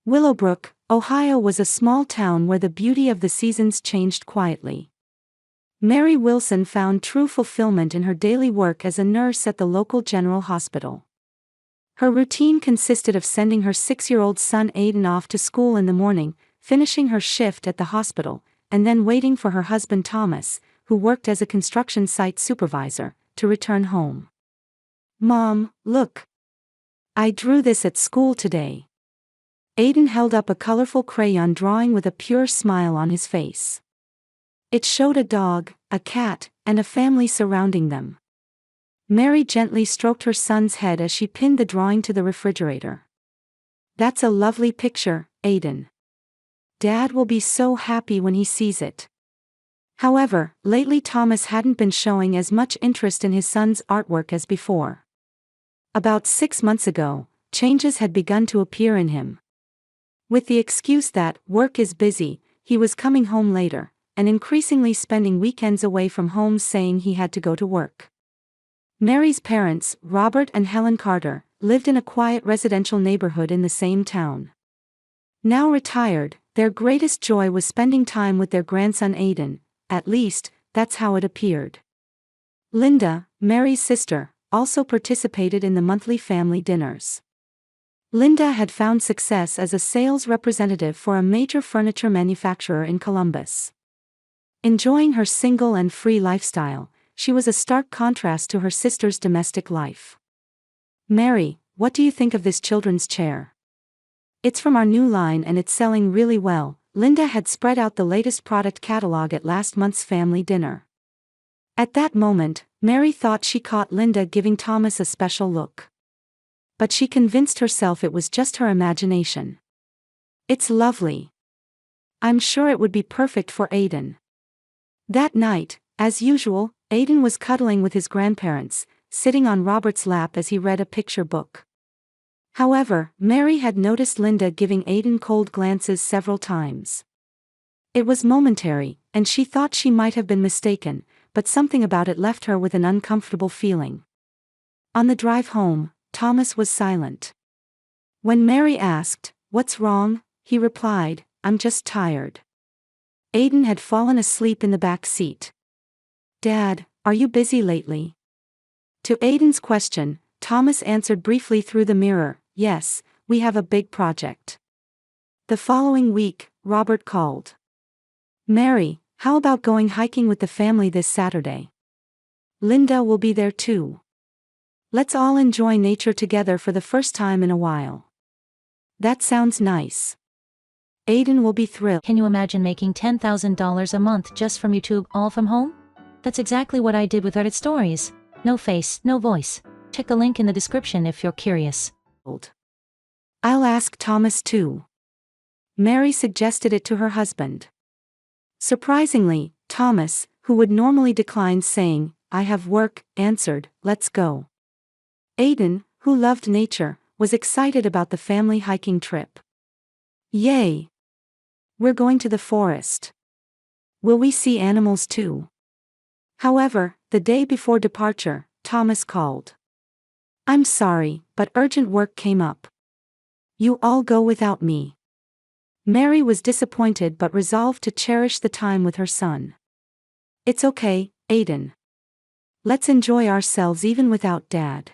Willowbrook, Ohio was a small town where the beauty of the seasons changed quietly. Mary Wilson found true fulfillment in her daily work as a nurse at the local general hospital. Her routine consisted of sending her 6-year-old son Aiden off to school in the morning, finishing her shift at the hospital, and then waiting for her husband Thomas, who worked as a construction site supervisor, to return home. "Mom, look. I drew this at school today." Aiden held up a colorful crayon drawing with a pure smile on his face. It showed a dog, a cat, and a family surrounding them. Mary gently stroked her son's head as she pinned the drawing to the refrigerator. "That's a lovely picture, Aiden. Dad will be so happy when he sees it." However, lately Thomas hadn't been showing as much interest in his son's artwork as before. About 6 months ago, changes had begun to appear in him. With the excuse that work is busy, he was coming home later, and increasingly spending weekends away from home, saying he had to go to work. Mary's parents, Robert and Helen Carter, lived in a quiet residential neighborhood in the same town. Now retired, their greatest joy was spending time with their grandson Aiden, at least, that's how it appeared. Linda, Mary's sister, also participated in the monthly family dinners. Linda had found success as a sales representative for a major furniture manufacturer in Columbus. Enjoying her single and free lifestyle, she was a stark contrast to her sister's domestic life. "Mary, what do you think of this children's chair? It's from our new line and it's selling really well." Linda had spread out the latest product catalog at last month's family dinner. At that moment, Mary thought she caught Linda giving Thomas a special look. But she convinced herself it was just her imagination. "It's lovely. I'm sure it would be perfect for Aiden." That night, as usual, Aiden was cuddling with his grandparents, sitting on Robert's lap as he read a picture book. However, Mary had noticed Linda giving Aiden cold glances several times. It was momentary, and she thought she might have been mistaken, but something about it left her with an uncomfortable feeling. On the drive home, Thomas was silent. When Mary asked, "What's wrong?" he replied, "I'm just tired." Aiden had fallen asleep in the back seat. "Dad, are you busy lately?" To Aiden's question, Thomas answered briefly through the mirror, "Yes, we have a big project." The following week, Robert called. "Mary, how about going hiking with the family this Saturday? Linda will be there too. Let's all enjoy nature together for the first time in a while." "That sounds nice. Aiden will be thrilled." Can you imagine making $10,000 a month just from YouTube, all from home? That's exactly what I did with Reddit Stories. No face, no voice. Check the link in the description if you're curious. "I'll ask Thomas too." Mary suggested it to her husband. Surprisingly, Thomas, who would normally decline saying, "I have work," answered, "Let's go." Aiden, who loved nature, was excited about the family hiking trip. "Yay! We're going to the forest. Will we see animals too?" However, the day before departure, Thomas called. "I'm sorry, but urgent work came up. You all go without me." Mary was disappointed but resolved to cherish the time with her son. "It's okay, Aiden. Let's enjoy ourselves even without Dad."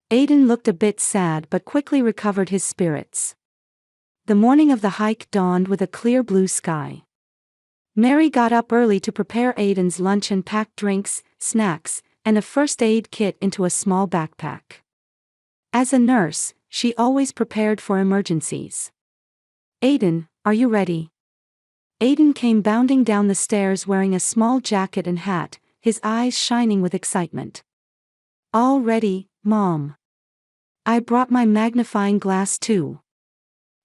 Aiden looked a bit sad but quickly recovered his spirits. The morning of the hike dawned with a clear blue sky. Mary got up early to prepare Aiden's lunch and packed drinks, snacks, and a first aid kit into a small backpack. As a nurse, she always prepared for emergencies. "Aiden, are you ready?" Aiden came bounding down the stairs wearing a small jacket and hat, his eyes shining with excitement. "All ready, Mom. I brought my magnifying glass too.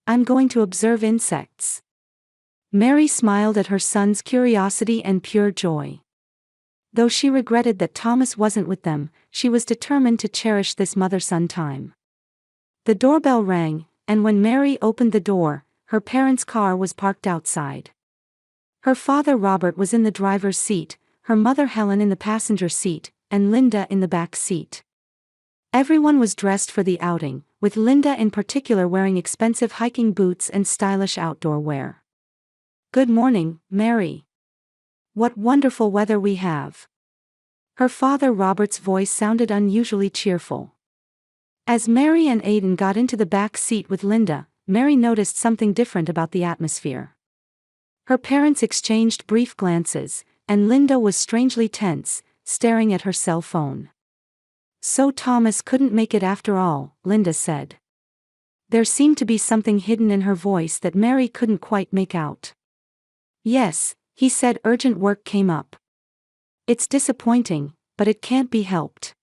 I'm going to observe insects." Mary smiled at her son's curiosity and pure joy. Though she regretted that Thomas wasn't with them, she was determined to cherish this mother-son time. The doorbell rang, and when Mary opened the door, her parents' car was parked outside. Her father Robert was in the driver's seat, her mother Helen in the passenger seat, and Linda in the back seat. Everyone was dressed for the outing, with Linda in particular wearing expensive hiking boots and stylish outdoor wear. "Good morning, Mary. What wonderful weather we have." Her father Robert's voice sounded unusually cheerful. As Mary and Aidan got into the back seat with Linda, Mary noticed something different about the atmosphere. Her parents exchanged brief glances, and Linda was strangely tense, staring at her cell phone. "So Thomas couldn't make it after all," Linda said. There seemed to be something hidden in her voice that Mary couldn't quite make out. "Yes," he said, "urgent work came up. It's disappointing, but it can't be helped."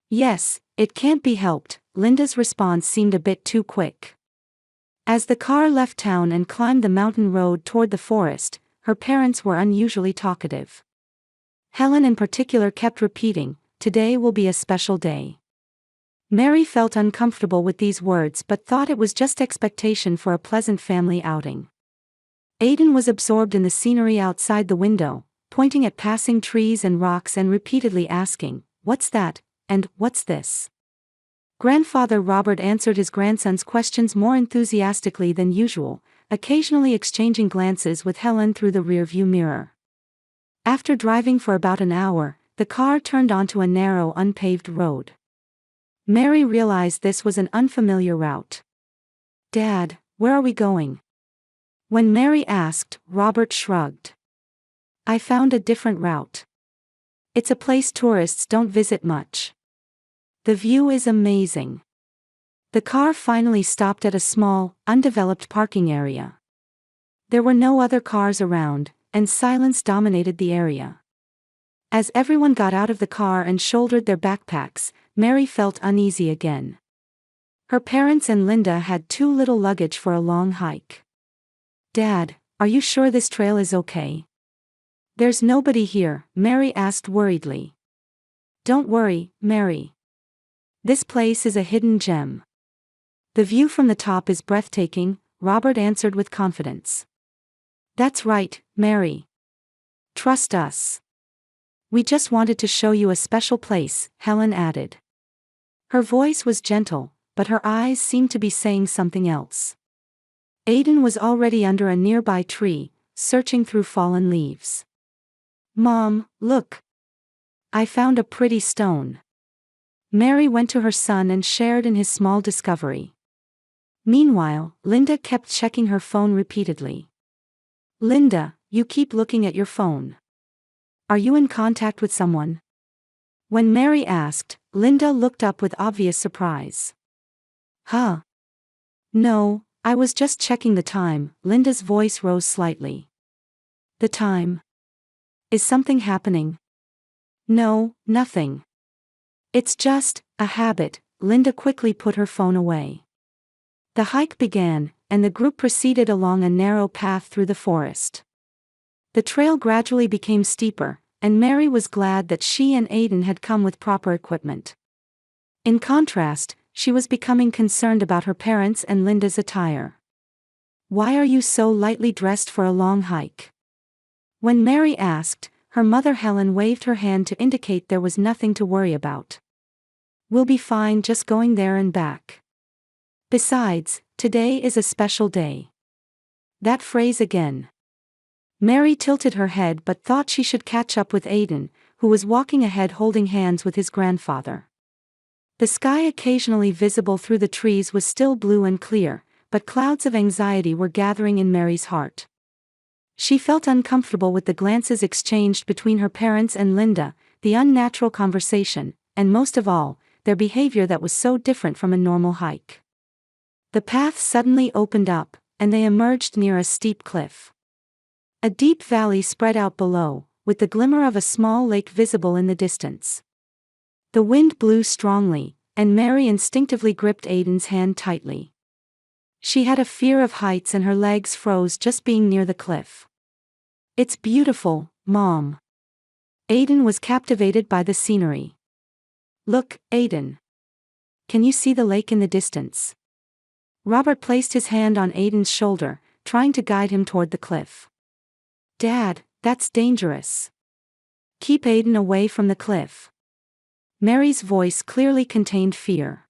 "Yes, it can't be helped," Linda's response seemed a bit too quick. As the car left town and climbed the mountain road toward the forest, her parents were unusually talkative. Helen in particular kept repeating, "Today will be a special day." Mary felt uncomfortable with these words but thought it was just expectation for a pleasant family outing. Aidan was absorbed in the scenery outside the window, pointing at passing trees and rocks and repeatedly asking, "What's that?" and "What's this?" Grandfather Robert answered his grandson's questions more enthusiastically than usual, occasionally exchanging glances with Helen through the rearview mirror. After driving for about an hour, the car turned onto a narrow unpaved road. Mary realized this was an unfamiliar route. "Dad, where are we going?" When Mary asked, Robert shrugged. "I found a different route. It's a place tourists don't visit much. The view is amazing." The car finally stopped at a small, undeveloped parking area. There were no other cars around, and silence dominated the area. As everyone got out of the car and shouldered their backpacks, Mary felt uneasy again. Her parents and Linda had too little luggage for a long hike. "Dad, are you sure this trail is okay?" "There's nobody here," Mary asked worriedly. "Don't worry, Mary. This place is a hidden gem. The view from the top is breathtaking," Robert answered with confidence. "That's right, Mary. Trust us. We just wanted to show you a special place," Helen added. Her voice was gentle, but her eyes seemed to be saying something else. Aidan was already under a nearby tree, searching through fallen leaves. "Mom, look. I found a pretty stone." Mary went to her son and shared in his small discovery. Meanwhile, Linda kept checking her phone repeatedly. "Linda, you keep looking at your phone. Are you in contact with someone?" When Mary asked, Linda looked up with obvious surprise. "Huh? No, I was just checking the time." Linda's voice rose slightly. "The time? Is something happening?" "No, nothing. It's just a habit." Linda quickly put her phone away. The hike began, and the group proceeded along a narrow path through the forest. The trail gradually became steeper, and Mary was glad that she and Aidan had come with proper equipment. In contrast, she was becoming concerned about her parents and Linda's attire. "Why are you so lightly dressed for a long hike?" When Mary asked, her mother Helen waved her hand to indicate there was nothing to worry about. "We'll be fine just going there and back. Besides, today is a special day." That phrase again. Mary tilted her head but thought she should catch up with Aidan, who was walking ahead holding hands with his grandfather. The sky occasionally visible through the trees was still blue and clear, but clouds of anxiety were gathering in Mary's heart. She felt uncomfortable with the glances exchanged between her parents and Linda, the unnatural conversation, and most of all, their behavior that was so different from a normal hike. The path suddenly opened up, and they emerged near a steep cliff. A deep valley spread out below, with the glimmer of a small lake visible in the distance. The wind blew strongly, and Mary instinctively gripped Aidan's hand tightly. She had a fear of heights and her legs froze just being near the cliff. "It's beautiful, Mom." Aidan was captivated by the scenery. "Look, Aidan. Can you see the lake in the distance?" Robert placed his hand on Aidan's shoulder, trying to guide him toward the cliff. "Dad, that's dangerous. Keep Aidan away from the cliff." Mary's voice clearly contained fear.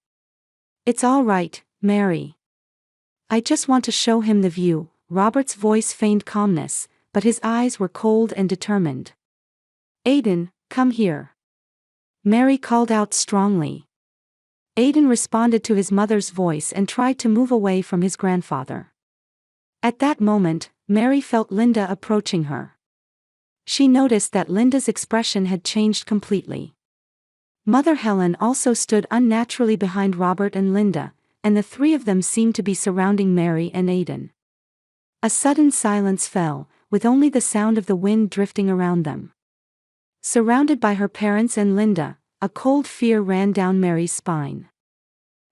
It's all right, Mary. I just want to show him the view. Robert's voice feigned calmness, but his eyes were cold and determined. Aiden, come here. Mary called out strongly. Aiden responded to his mother's voice and tried to move away from his grandfather. At that moment, Mary felt Linda approaching her. She noticed that Linda's expression had changed completely. Mother Helen also stood unnaturally behind Robert and Linda, and the three of them seemed to be surrounding Mary and Aiden. A sudden silence fell, with only the sound of the wind drifting around them. Surrounded by her parents and Linda, a cold fear ran down Mary's spine.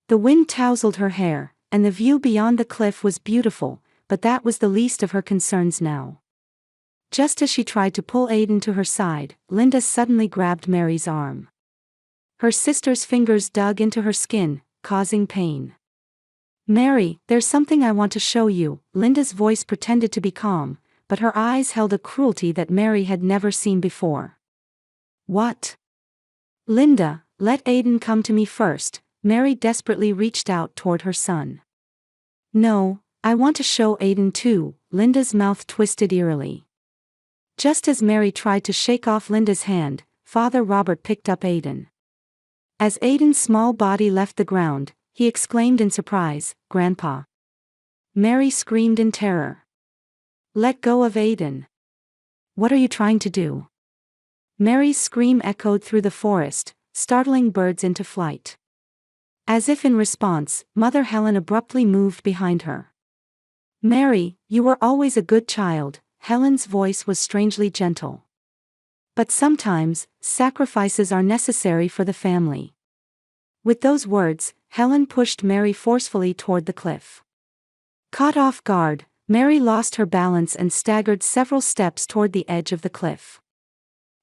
The wind tousled her hair, and the view beyond the cliff was beautiful, but that was the least of her concerns now. Just as she tried to pull Aiden to her side, Linda suddenly grabbed Mary's arm. Her sister's fingers dug into her skin, causing pain. Mary, there's something I want to show you. Linda's voice pretended to be calm, but her eyes held a cruelty that Mary had never seen before. What? Linda, let Aiden come to me first. Mary desperately reached out toward her son. No, I want to show Aiden too. Linda's mouth twisted eerily. Just as Mary tried to shake off Linda's hand, Father Robert picked up Aiden. As Aiden's small body left the ground, he exclaimed in surprise, "Grandpa." Mary screamed in terror. Let go of Aiden. What are you trying to do? Mary's scream echoed through the forest, startling birds into flight. As if in response, Mother Helen abruptly moved behind her. Mary, you were always a good child. Helen's voice was strangely gentle. But sometimes, sacrifices are necessary for the family. With those words, Helen pushed Mary forcefully toward the cliff. Caught off guard, Mary lost her balance and staggered several steps toward the edge of the cliff.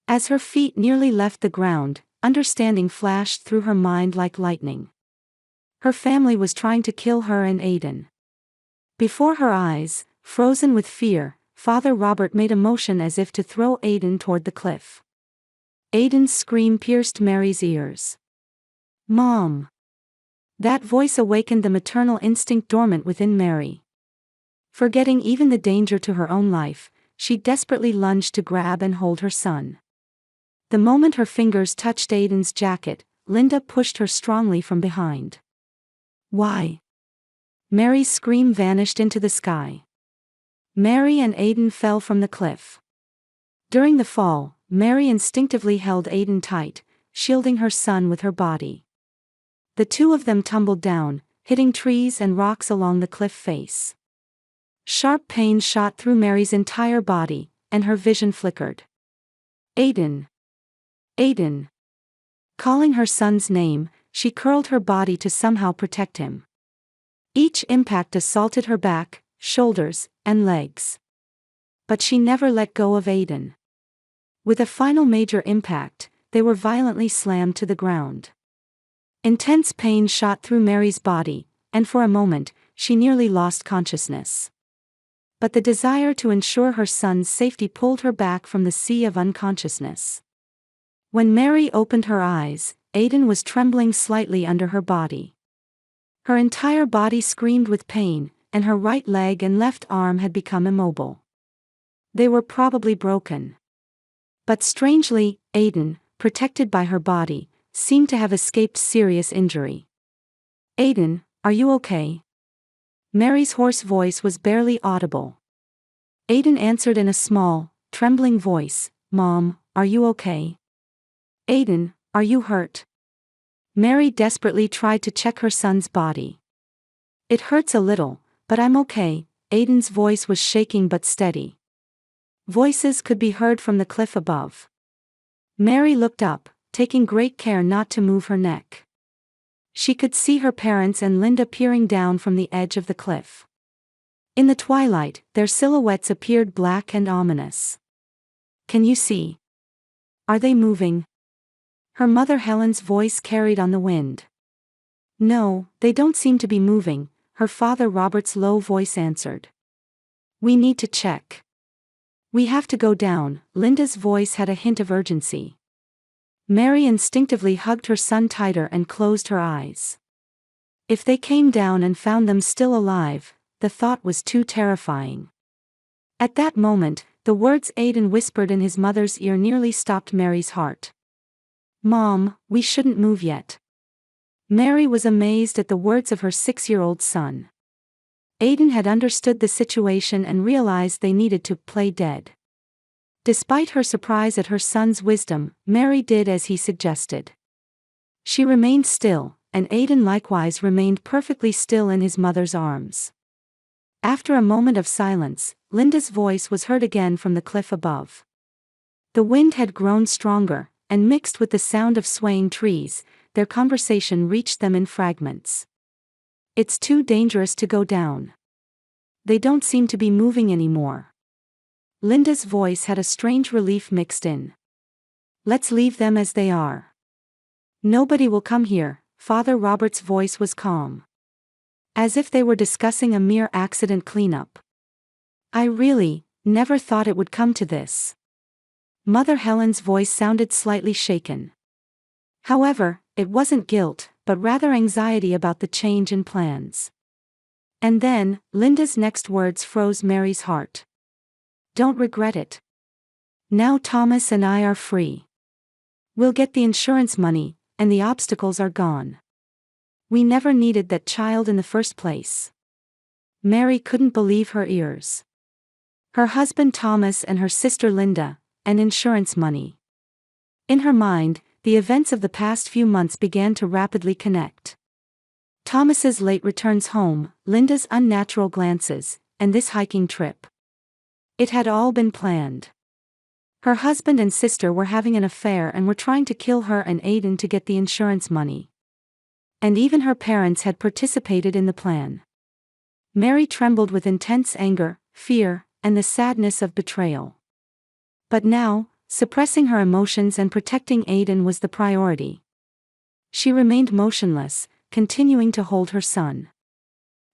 As her feet nearly left the ground, understanding flashed through her mind like lightning. Her family was trying to kill her and Aiden. Before her eyes, frozen with fear, Father Robert made a motion as if to throw Aiden toward the cliff. Aiden's scream pierced Mary's ears. Mom! That voice awakened the maternal instinct dormant within Mary. Forgetting even the danger to her own life, she desperately lunged to grab and hold her son. The moment her fingers touched Aiden's jacket, Linda pushed her strongly from behind. Why? Mary's scream vanished into the sky. Mary and Aiden fell from the cliff. During the fall, Mary instinctively held Aiden tight, shielding her son with her body. The two of them tumbled down, hitting trees and rocks along the cliff face. Sharp pain shot through Mary's entire body, and her vision flickered. Aiden! Aiden! Calling her son's name, she curled her body to somehow protect him. Each impact assaulted her back, shoulders, and legs. But she never let go of Aiden. With a final major impact, they were violently slammed to the ground. Intense pain shot through Mary's body, and for a moment, she nearly lost consciousness. But the desire to ensure her son's safety pulled her back from the sea of unconsciousness. When Mary opened her eyes, Aiden was trembling slightly under her body. Her entire body screamed with pain, and her right leg and left arm had become immobile. They were probably broken. But strangely, Aiden, protected by her body, seemed to have escaped serious injury. Aiden, are you okay? Mary's hoarse voice was barely audible. Aiden answered in a small, trembling voice, Mom, are you okay? Aiden, are you hurt? Mary desperately tried to check her son's body. It hurts a little, but I'm okay. Aiden's voice was shaking but steady. Voices could be heard from the cliff above. Mary looked up, taking great care not to move her neck. She could see her parents and Linda peering down from the edge of the cliff. In the twilight, their silhouettes appeared black and ominous. Can you see? Are they moving? Her mother Helen's voice carried on the wind. No, they don't seem to be moving, her father Robert's low voice answered. We need to check. We have to go down. Linda's voice had a hint of urgency. Mary instinctively hugged her son tighter and closed her eyes. If they came down and found them still alive, the thought was too terrifying. At that moment, the words Aiden whispered in his mother's ear nearly stopped Mary's heart. "Mom, we shouldn't move yet." Mary was amazed at the words of her 6-year-old son. Aiden had understood the situation and realized they needed to play dead. Despite her surprise at her son's wisdom, Mary did as he suggested. She remained still, and Aiden likewise remained perfectly still in his mother's arms. After a moment of silence, Linda's voice was heard again from the cliff above. The wind had grown stronger, and mixed with the sound of swaying trees, their conversation reached them in fragments. "It's too dangerous to go down. They don't seem to be moving anymore." Linda's voice had a strange relief mixed in. "Let's leave them as they are. Nobody will come here." Father Robert's voice was calm, as if they were discussing a mere accident cleanup. "I really never thought it would come to this." Mother Helen's voice sounded slightly shaken. However, it wasn't guilt, but rather anxiety about the change in plans. And then, Linda's next words froze Mary's heart. "Don't regret it. Now Thomas and I are free. We'll get the insurance money, and the obstacles are gone. We never needed that child in the first place." Mary couldn't believe her ears. Her husband Thomas and her sister Linda, and insurance money. In her mind, the events of the past few months began to rapidly connect. Thomas's late returns home, Linda's unnatural glances, and this hiking trip. It had all been planned. Her husband and sister were having an affair and were trying to kill her and Aiden to get the insurance money. And even her parents had participated in the plan. Mary trembled with intense anger, fear, and the sadness of betrayal. But now, suppressing her emotions and protecting Aiden was the priority. She remained motionless, continuing to hold her son.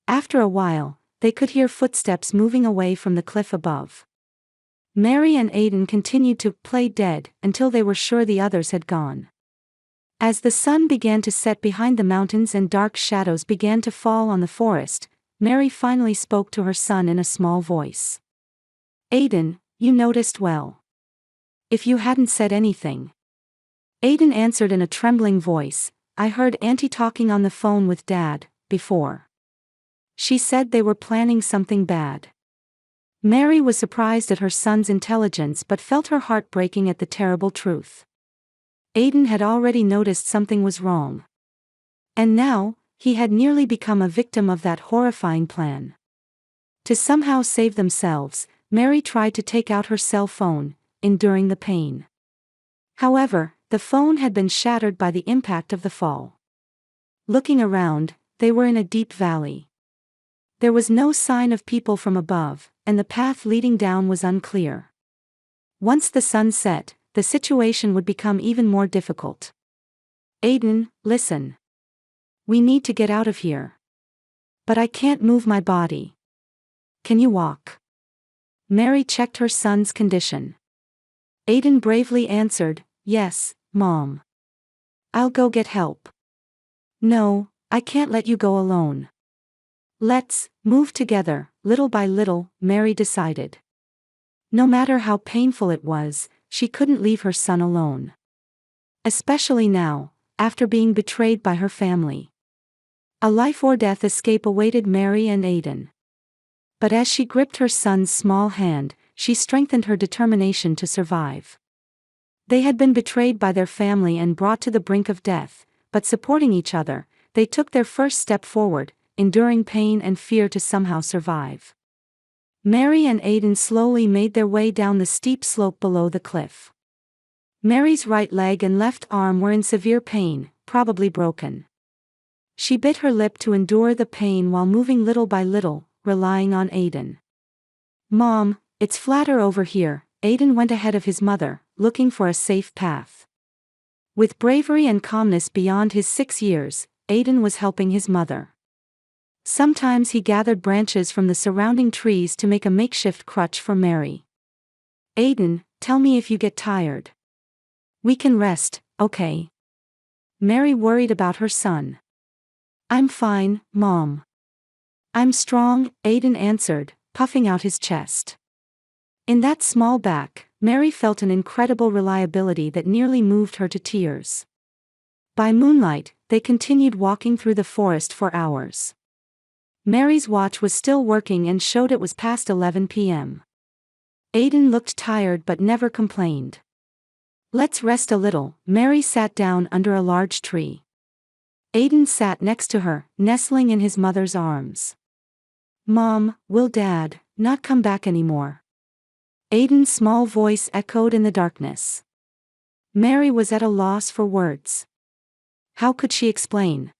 After a while, they could hear footsteps moving away from the cliff above. Mary and Aiden continued to play dead until they were sure the others had gone. As the sun began to set behind the mountains and dark shadows began to fall on the forest, Mary finally spoke to her son in a small voice. "Aiden, you noticed well. If you hadn't said anything." Aiden answered in a trembling voice, "I heard Auntie talking on the phone with Dad, before. She said they were planning something bad." Mary was surprised at her son's intelligence but felt her heart breaking at the terrible truth. Aiden had already noticed something was wrong. And now, he had nearly become a victim of that horrifying plan. To somehow save themselves, Mary tried to take out her cell phone, enduring the pain. However, the phone had been shattered by the impact of the fall. Looking around, they were in a deep valley. There was no sign of people from above, and the path leading down was unclear. Once the sun set, the situation would become even more difficult. "Aiden, listen. We need to get out of here. But I can't move my body. Can you walk?" Mary checked her son's condition. Aiden bravely answered, "Yes, Mom. I'll go get help." "No, I can't let you go alone. Let's move together, little by little," Mary decided. No matter how painful it was, she couldn't leave her son alone. Especially now, after being betrayed by her family. A life-or-death escape awaited Mary and Aiden. But as she gripped her son's small hand, she strengthened her determination to survive. They had been betrayed by their family and brought to the brink of death, but supporting each other, they took their first step forward, enduring pain and fear to somehow survive. Mary and Aiden slowly made their way down the steep slope below the cliff. Mary's right leg and left arm were in severe pain, probably broken. She bit her lip to endure the pain while moving little by little, relying on Aiden. "Mom, it's flatter over here." Aiden went ahead of his mother, looking for a safe path. With bravery and calmness beyond his 6 years, Aiden was helping his mother. Sometimes he gathered branches from the surrounding trees to make a makeshift crutch for Mary. "Aiden, tell me if you get tired. We can rest, okay?" Mary worried about her son. I'm fine, Mom. I'm strong, Aiden answered, puffing out his chest. In that small back, Mary felt an incredible reliability that nearly moved her to tears. By moonlight, they continued walking through the forest for hours. Mary's watch was still working and showed it was past 11 p.m. Aiden looked tired but never complained. Let's rest a little. Mary sat down under a large tree. Aiden sat next to her, nestling in his mother's arms. Mom, will Dad not come back anymore? Aiden's small voice echoed in the darkness. Mary was at a loss for words. How could she explain?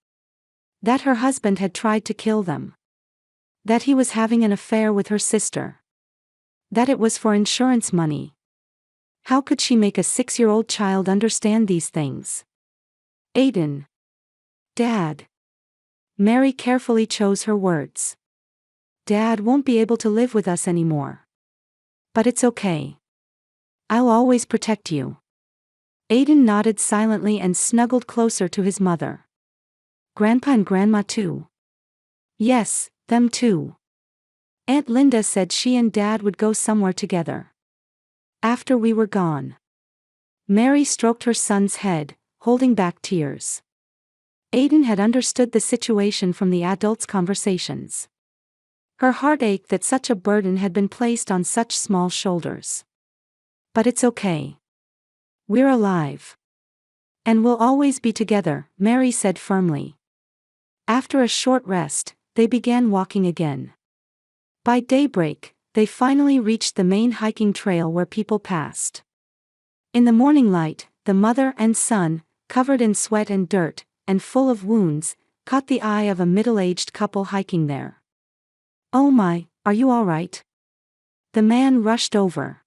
That her husband had tried to kill them. That he was having an affair with her sister. That it was for insurance money. How could she make a 6-year-old child understand these things? Aiden. Dad. Mary carefully chose her words. Dad won't be able to live with us anymore. But it's okay. I'll always protect you. Aiden nodded silently and snuggled closer to his mother. Grandpa and Grandma too? Yes, them too. Aunt Linda said she and Dad would go somewhere together. After we were gone. Mary stroked her son's head, holding back tears. Aiden had understood the situation from the adults' conversations. Her heart ached that such a burden had been placed on such small shoulders. But it's okay. We're alive. And we'll always be together, Mary said firmly. After a short rest, they began walking again. By daybreak, they finally reached the main hiking trail where people passed. In the morning light, the mother and son, covered in sweat and dirt, and full of wounds, caught the eye of a middle-aged couple hiking there. Oh my, are you all right? The man rushed over.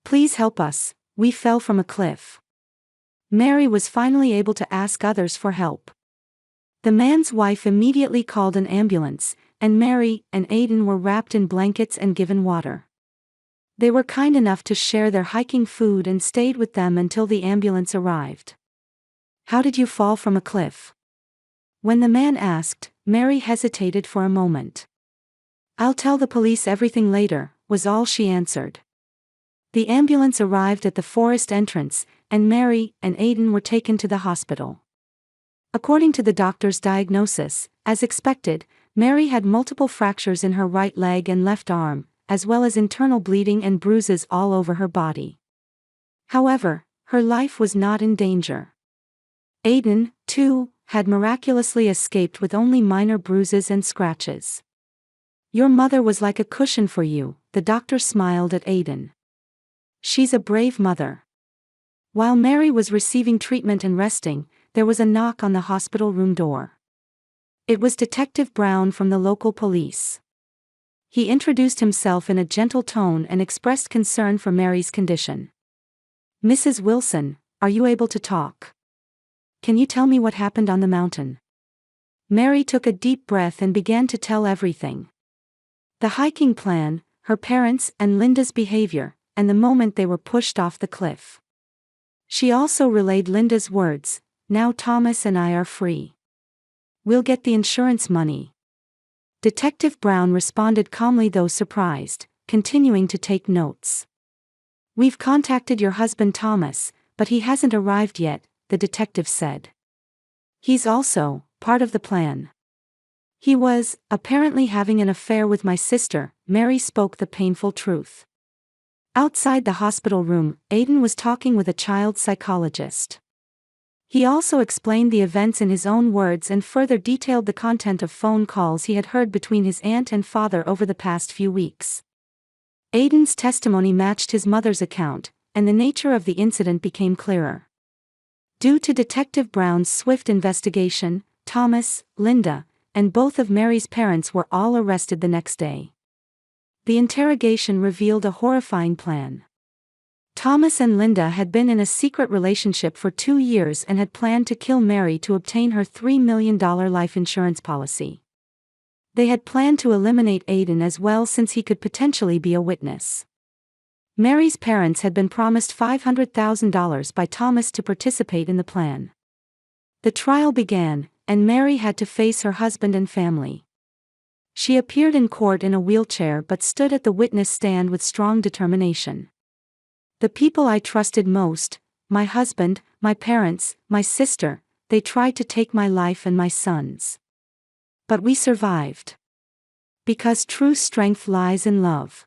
Please help us, we fell from a cliff. Mary was finally able to ask others for help. The man's wife immediately called an ambulance, and Mary and Aiden were wrapped in blankets and given water. They were kind enough to share their hiking food and stayed with them until the ambulance arrived. How did you fall from a cliff? When the man asked, Mary hesitated for a moment. I'll tell the police everything later, was all she answered. The ambulance arrived at the forest entrance, and Mary and Aiden were taken to the hospital. According to the doctor's diagnosis, as expected, Mary had multiple fractures in her right leg and left arm, as well as internal bleeding and bruises all over her body. However, her life was not in danger. Aiden, too, had miraculously escaped with only minor bruises and scratches. Your mother was like a cushion for you, the doctor smiled at Aiden. She's a brave mother. While Mary was receiving treatment and resting, there was a knock on the hospital room door. It was Detective Brown from the local police. He introduced himself in a gentle tone and expressed concern for Mary's condition. Mrs. Wilson, are you able to talk? Can you tell me what happened on the mountain? Mary took a deep breath and began to tell everything. The hiking plan, her parents and Linda's behavior, and the moment they were pushed off the cliff. She also relayed Linda's words, now Thomas and I are free. We'll get the insurance money. Detective Brown responded calmly though surprised, continuing to take notes. We've contacted your husband Thomas, but he hasn't arrived yet, the detective said. He's also part of the plan. He was, apparently having an affair with my sister, Mary spoke the painful truth. Outside the hospital room, Aiden was talking with a child psychologist. He also explained the events in his own words and further detailed the content of phone calls he had heard between his aunt and father over the past few weeks. Aiden's testimony matched his mother's account, and the nature of the incident became clearer. Due to Detective Brown's swift investigation, Thomas, Linda, and both of Mary's parents were all arrested the next day. The interrogation revealed a horrifying plan. Thomas and Linda had been in a secret relationship for 2 years and had planned to kill Mary to obtain her $3 million life insurance policy. They had planned to eliminate Aiden as well since he could potentially be a witness. Mary's parents had been promised $500,000 by Thomas to participate in the plan. The trial began, and Mary had to face her husband and family. She appeared in court in a wheelchair but stood at the witness stand with strong determination. The people I trusted most, my husband, my parents, my sister, they tried to take my life and my son's. But we survived. Because true strength lies in love.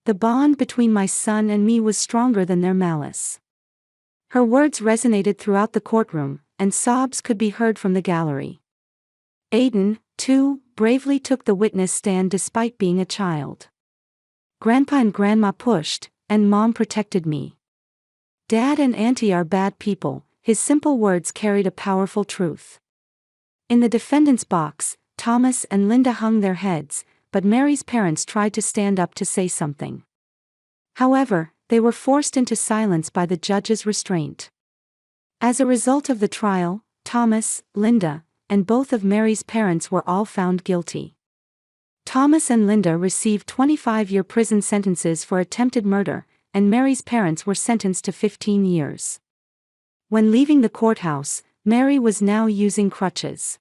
The bond between my son and me was stronger than their malice. Her words resonated throughout the courtroom, and sobs could be heard from the gallery. Aiden, too, bravely took the witness stand despite being a child. Grandpa and Grandma pushed, and Mom protected me. Dad and Auntie are bad people, his simple words carried a powerful truth. In the defendant's box, Thomas and Linda hung their heads, but Mary's parents tried to stand up to say something. However, they were forced into silence by the judge's restraint. As a result of the trial, Thomas, Linda, and both of Mary's parents were all found guilty. Thomas and Linda received 25-year prison sentences for attempted murder, and Mary's parents were sentenced to 15 years. When leaving the courthouse, Mary was now using crutches.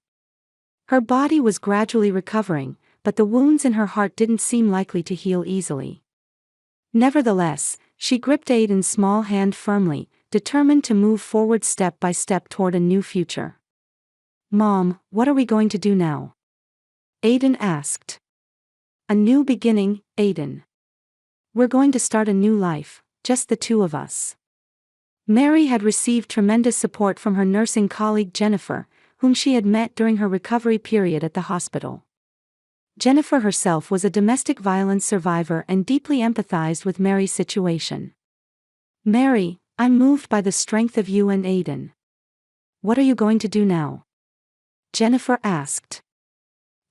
Her body was gradually recovering, but the wounds in her heart didn't seem likely to heal easily. Nevertheless, she gripped Aiden's small hand firmly, determined to move forward step by step toward a new future. "Mom, what are we going to do now?" Aiden asked. "A new beginning, Aiden. We're going to start a new life, just the two of us." Mary had received tremendous support from her nursing colleague Jennifer, whom she had met during her recovery period at the hospital. Jennifer herself was a domestic violence survivor and deeply empathized with Mary's situation. "Mary, I'm moved by the strength of you and Aiden. What are you going to do now?" Jennifer asked.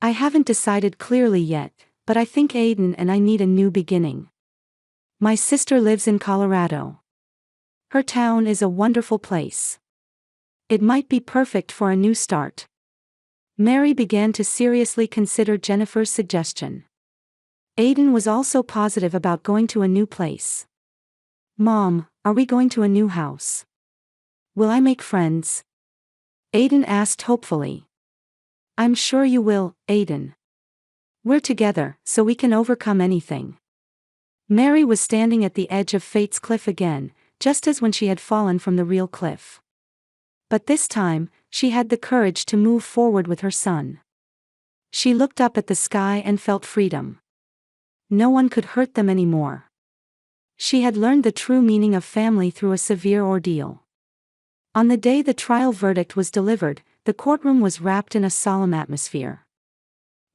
"I haven't decided clearly yet, but I think Aiden and I need a new beginning. My sister lives in Colorado. Her town is a wonderful place. It might be perfect for a new start." Mary began to seriously consider Jennifer's suggestion. Aiden was also positive about going to a new place. "Mom, are we going to a new house? Will I make friends?" Aiden asked hopefully. "I'm sure you will, Aiden. We're together, so we can overcome anything." Mary was standing at the edge of fate's cliff again, just as when she had fallen from the real cliff. But this time, she had the courage to move forward with her son. She looked up at the sky and felt freedom. No one could hurt them anymore. She had learned the true meaning of family through a severe ordeal. On the day the trial verdict was delivered, the courtroom was wrapped in a solemn atmosphere.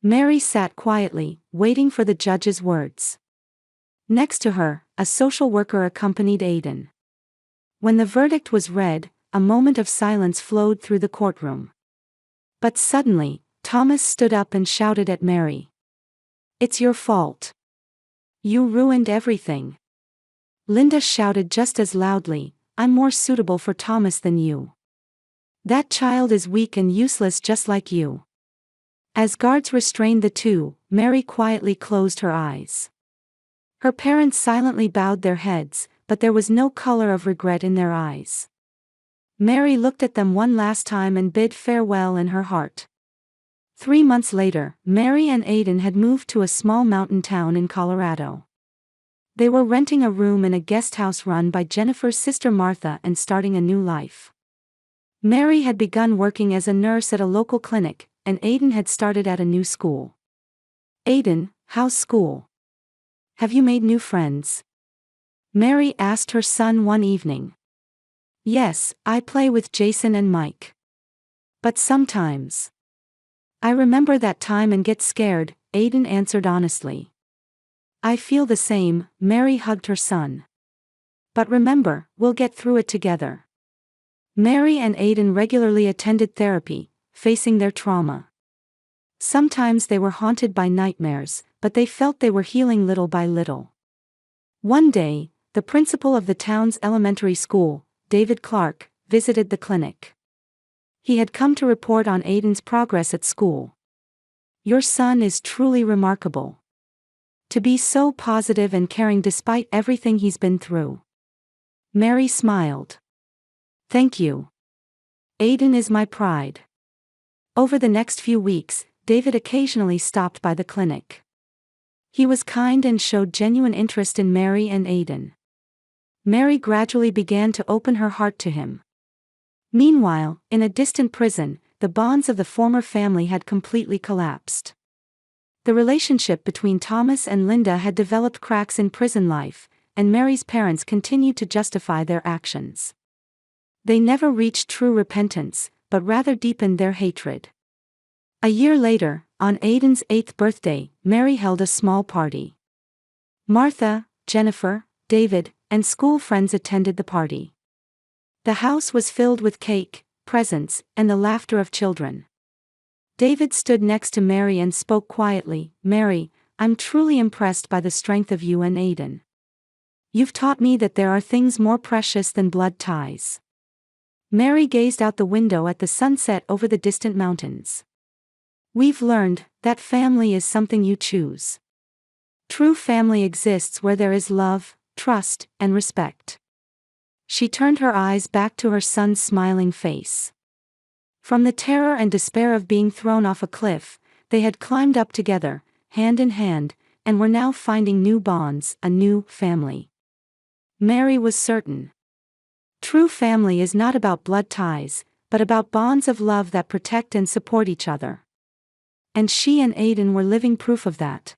Mary sat quietly, waiting for the judge's words. Next to her, a social worker accompanied Aiden. When the verdict was read, a moment of silence flowed through the courtroom. But suddenly, Thomas stood up and shouted at Mary. "It's your fault. You ruined everything." Linda shouted just as loudly, "I'm more suitable for Thomas than you. That child is weak and useless just like you." As guards restrained the two, Mary quietly closed her eyes. Her parents silently bowed their heads, but there was no color of regret in their eyes. Mary looked at them one last time and bid farewell in her heart. 3 months later, Mary and Aiden had moved to a small mountain town in Colorado. They were renting a room in a guest house run by Jennifer's sister Martha and starting a new life. Mary had begun working as a nurse at a local clinic, and Aiden had started at a new school. "Aiden, how's school? Have you made new friends?" Mary asked her son one evening. "Yes, I play with Jason and Mike. But sometimes I remember that time and get scared," Aiden answered honestly. "I feel the same," Mary hugged her son. "But remember, we'll get through it together." Mary and Aiden regularly attended therapy, facing their trauma. Sometimes they were haunted by nightmares, but they felt they were healing little by little. One day, the principal of the town's elementary school, David Clark, visited the clinic. He had come to report on Aiden's progress at school. "Your son is truly remarkable. To be so positive and caring despite everything he's been through." Mary smiled. "Thank you. Aiden is my pride." Over the next few weeks, David occasionally stopped by the clinic. He was kind and showed genuine interest in Mary and Aidan. Mary gradually began to open her heart to him. Meanwhile, in a distant prison, the bonds of the former family had completely collapsed. The relationship between Thomas and Linda had developed cracks in prison life, and Mary's parents continued to justify their actions. They never reached true repentance, but rather deepened their hatred. A year later, on Aidan's 8th birthday, Mary held a small party. Martha, Jennifer, David, and school friends attended the party. The house was filled with cake, presents, and the laughter of children. David stood next to Mary and spoke quietly, "Mary, I'm truly impressed by the strength of you and Aidan. You've taught me that there are things more precious than blood ties." Mary gazed out the window at the sunset over the distant mountains. "We've learned that family is something you choose. True family exists where there is love, trust, and respect." She turned her eyes back to her son's smiling face. From the terror and despair of being thrown off a cliff, they had climbed up together, hand in hand, and were now finding new bonds, a new family. Mary was certain. True family is not about blood ties, but about bonds of love that protect and support each other. And she and Aidan were living proof of that.